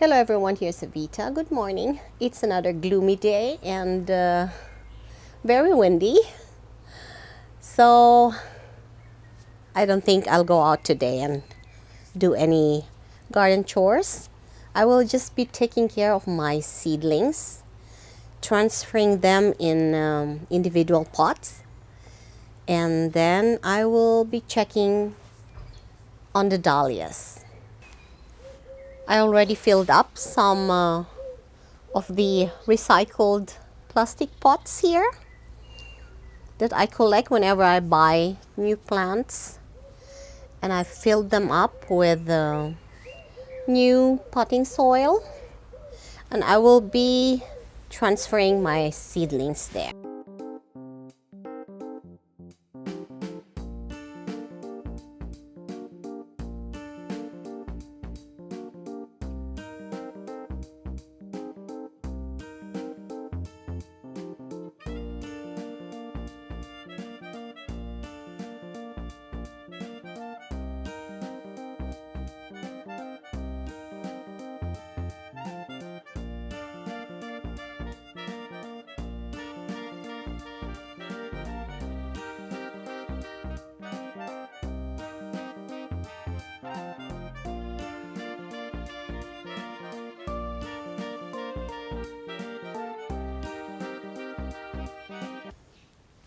Hello everyone, here's Avita. Good morning. It's another gloomy day and very windy. So I don't think I'll go out today and do any garden chores. I will just be taking care of my seedlings, transferring them in individual pots, and then I will be checking on the dahlias. I already filled up some of the recycled plastic pots here that I collect whenever I buy new plants, and I filled them up with new potting soil, and I will be transferring my seedlings there.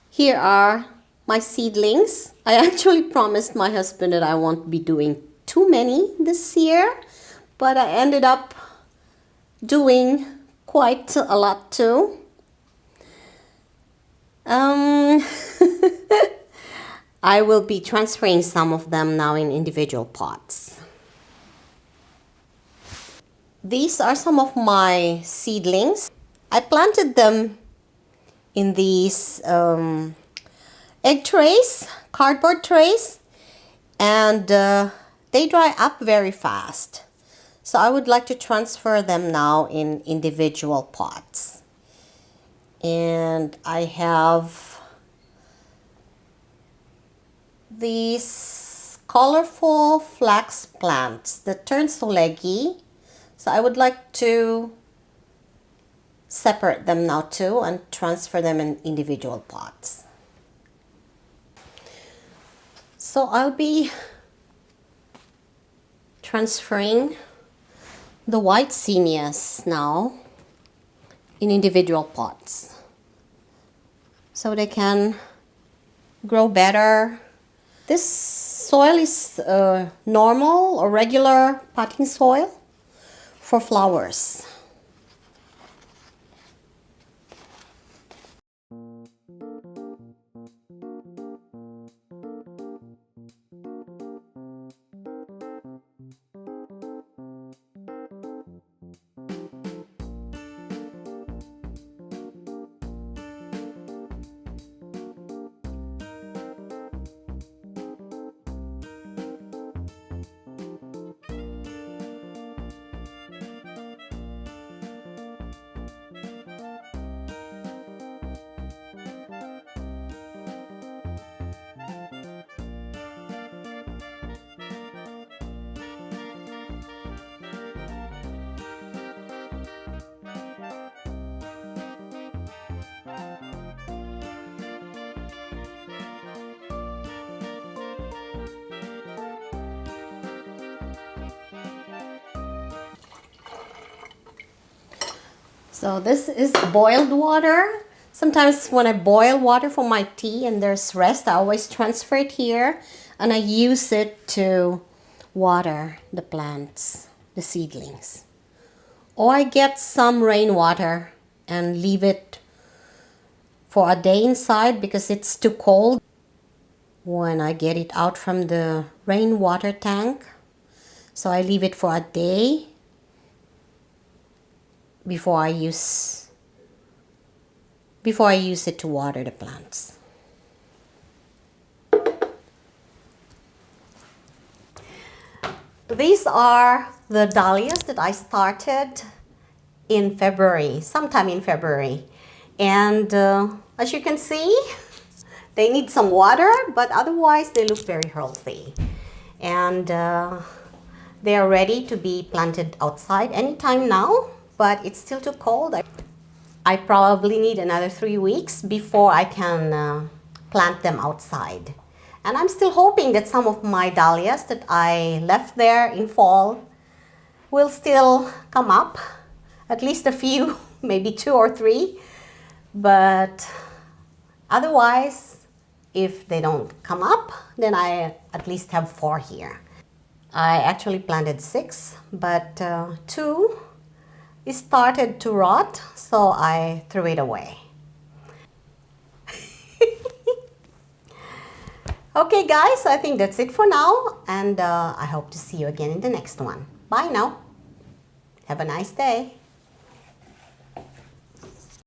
Here are my seedlings. I actually promised my husband that I won't be doing too many this year, but I ended up doing quite a lot too. I will be transferring some of them now in individual pots. These are some of my seedlings. I planted them in these egg trays, cardboard trays, and they dry up very fast. So I would like to transfer them now in individual pots. And I have these colorful flax plants that turn so leggy. So I would like to separate them now too and transfer them in individual pots. So I'll be transferring the white zinnias now in individual pots so they can grow better. This soil is normal or regular potting soil for flowers. So this is boiled water. Sometimes when I boil water for my tea and there's rest, I always transfer it here and I use it to water the plants, the seedlings. Or I get some rainwater and leave it for a day inside because it's too cold when I get it out from the rainwater tank. So I leave it for a day before I use it to water the plants. These are the dahlias that I started in February, sometime in February. And as you can see, they need some water, but otherwise they look very healthy. And They are ready to be planted outside anytime now, but it's still too cold. I probably need another 3 weeks before I can plant them outside. And I'm still hoping that some of my dahlias that I left there in fall will still come up, at least a few, maybe 2 or 3. But otherwise, if they don't come up, then I at least have 4 here. I actually planted 6, but 2 started to rot, so I threw it away. Okay guys, I think that's it for now, and I hope to see you again in the next one. Bye now. Have a nice day.